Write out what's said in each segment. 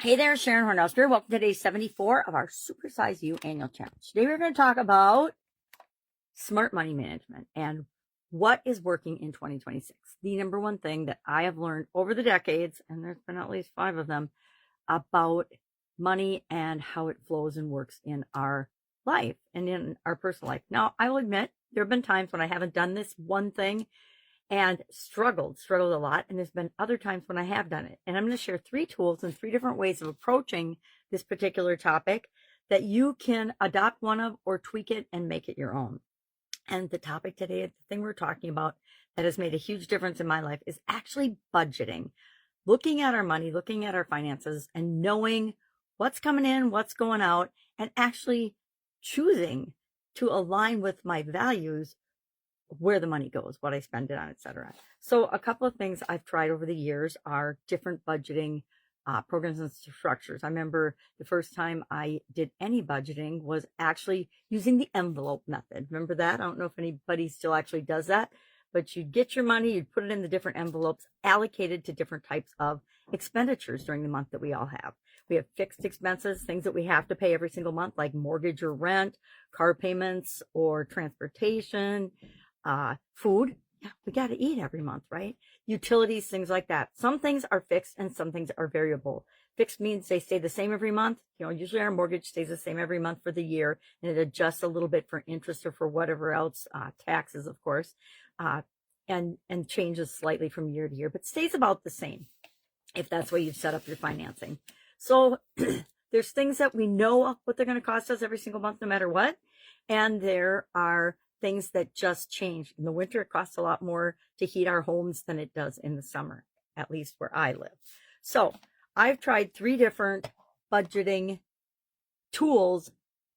Hey there, Sharon Horne-Ellstrom. Welcome to day 74 of our Supersize You annual challenge. Today we're going to talk about smart money management and what is working in 2026. The number one thing that I have learned over the decades, and there's been at least 5 of them, about money and how it flows and works in our life and in our personal life. Now, I will admit there have been times when I haven't done this one thing and struggled a lot. And there's been other times when I have done it. And I'm going to share 3 tools and 3 different ways of approaching this particular topic that you can adopt one of or tweak it and make it your own. And the topic today, the thing we're talking about that has made a huge difference in my life, is actually budgeting. Looking at our money, looking at our finances, and knowing what's coming in, what's going out, and actually choosing to align with my values where the money goes, what I spend it on, etc. So a couple of things I've tried over the years are different budgeting programs and structures. I remember the first time I did any budgeting was actually using the envelope method. Remember that? I don't know if anybody still actually does that, but you'd get your money, you'd put it in the different envelopes allocated to different types of expenditures during the month that we all have. We have fixed expenses, things that we have to pay every single month, like mortgage or rent, car payments or transportation, food. Yeah, we got to eat every month, right? Utilities, things like that. Some things are fixed and some things are variable. Fixed means they stay the same every month. Usually our mortgage stays the same every month for the year, and it adjusts a little bit for interest or for whatever else, taxes, of course, and changes slightly from year to year, but stays about the same if that's where you've set up your financing. So there's things that we know what they're going to cost us every single month, no matter what. And there are things that just change. In the winter, it costs a lot more to heat our homes than it does in the summer, at least where I live. So I've tried 3 different budgeting tools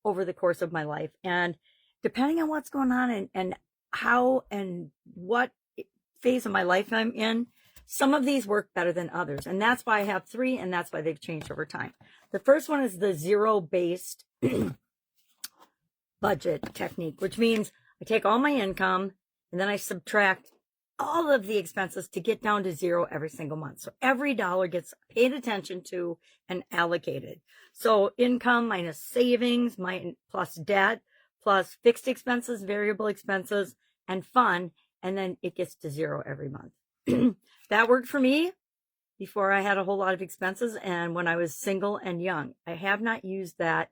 over the course of my life. And depending on what's going on and how and what phase of my life I'm in, some of these work better than others. And that's why I have 3, and that's why they've changed over time. The first one is the zero-based budget technique, which means I take all my income and then I subtract all of the expenses to get down to 0 every single month. So every dollar gets paid attention to and allocated. So income minus savings, plus debt, plus fixed expenses, variable expenses, and fun. And then it gets to 0 every month. That worked for me before I had a whole lot of expenses and when I was single and young. I have not used that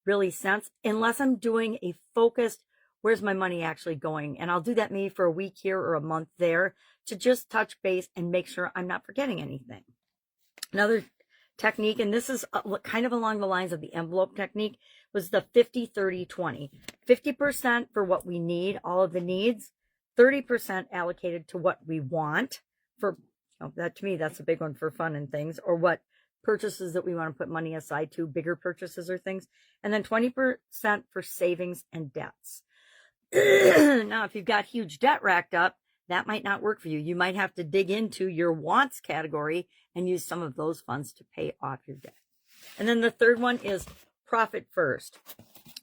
really since, unless I'm doing a focused, where's my money actually going? And I'll do that maybe for a week here or a month there to just touch base and make sure I'm not forgetting anything. Another technique, and this is kind of along the lines of the envelope technique, was the 50-30-20. 50% for what we need, all of the needs, 30% allocated to what we want for, that to me, that's a big one for fun and things, or what purchases that we want to put money aside to, bigger purchases or things, and then 20% for savings and debts. Now, if you've got huge debt racked up, that might not work for you. You might have to dig into your wants category and use some of those funds to pay off your debt. And then the third one is profit first.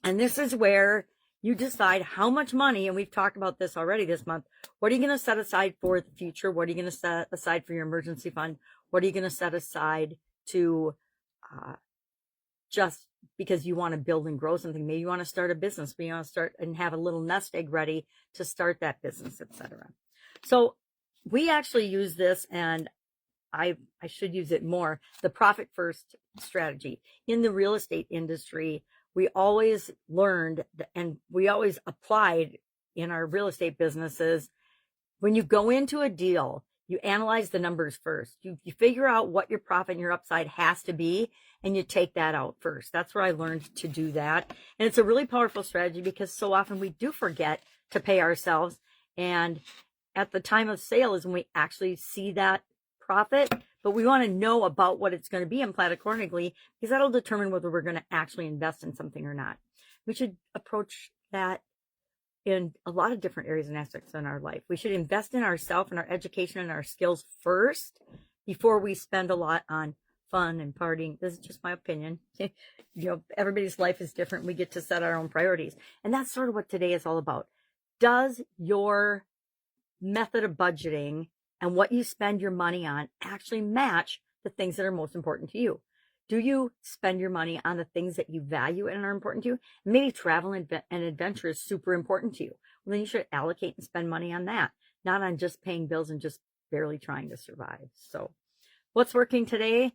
And this is where you decide how much money, and we've talked about this already this month, what are you going to set aside for the future? What are you going to set aside for your emergency fund? What are you going to set aside to just because you want to build and grow something? Maybe you want to start a business, but you want to start and have a little nest egg ready to start that business, etc. So we actually use this, and I should use it more, the profit first strategy. In the real estate industry, we always learned and we always applied in our real estate businesses. When you go into a deal, you analyze the numbers first. You figure out what your profit and your upside has to be, and you take that out first. That's where I learned to do that. And it's a really powerful strategy because so often we do forget to pay ourselves. And at the time of sale is when we actually see that profit, but we want to know about what it's going to be and plan accordingly, because that'll determine whether we're going to actually invest in something or not. We should approach that in a lot of different areas and aspects in our life. We should invest in ourselves and our education and our skills first before we spend a lot on fun and partying. This is just my opinion. Everybody's life is different. We get to set our own priorities. And that's sort of what today is all about. Does your method of budgeting and what you spend your money on actually match the things that are most important to you? Do you spend your money on the things that you value and are important to you? Maybe travel and adventure is super important to you. Well, then you should allocate and spend money on that, not on just paying bills and just barely trying to survive. So what's working today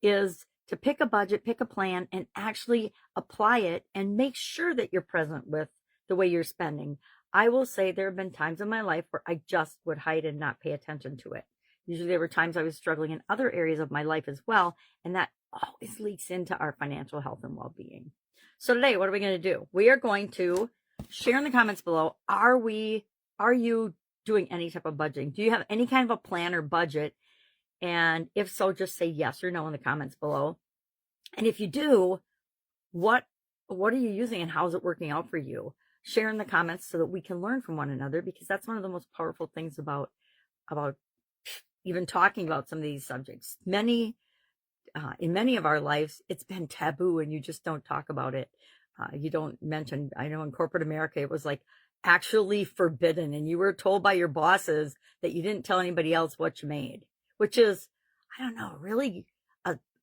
is to pick a budget, pick a plan, and actually apply it and make sure that you're present with the way you're spending. I will say there have been times in my life where I just would hide and not pay attention to it. Usually there were times I was struggling in other areas of my life as well, and that always leaks into our financial health and well-being. So today, what are we going to do? We are going to share in the comments below, are you doing any type of budgeting? Do you have any kind of a plan or budget? And if so, just say yes or no in the comments below. And if you do, what are you using and how is it working out for you? Share in the comments so that we can learn from one another, because that's one of the most powerful things about even talking about some of these subjects. In many of our lives, it's been taboo and you just don't talk about it. You don't mention, I know in corporate America, it was like actually forbidden. And you were told by your bosses that you didn't tell anybody else what you made, which is, I don't know, really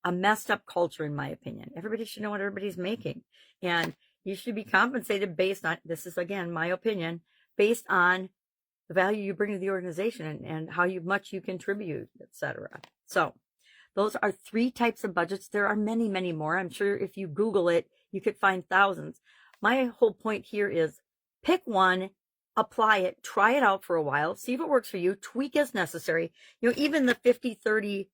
a messed up culture, in my opinion. Everybody should know what everybody's making. And you should be compensated based on, this is again, my opinion, based on the value you bring to the organization and how much you contribute, etc. So those are 3 types of budgets. There are many, many more. I'm sure if you Google it, you could find thousands. My whole point here is pick one, apply it, try it out for a while, see if it works for you, tweak as necessary. Even the 50, 30,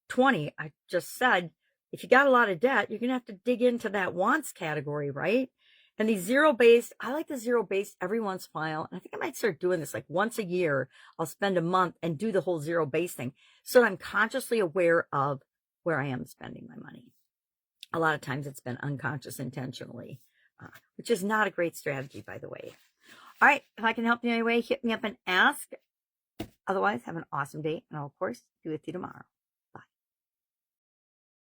20, I just said, if you got a lot of debt, you're going to have to dig into that wants category, right? And the zero-based, I like the zero-based every once in a while. And I think I might start doing this like once a year. I'll spend a month and do the whole zero-based thing so that I'm consciously aware of where I am spending my money. A lot of times it's been unconscious intentionally, which is not a great strategy, by the way. All right, if I can help you in any way, hit me up and ask. Otherwise, have an awesome day, and I'll, of course, be with you tomorrow.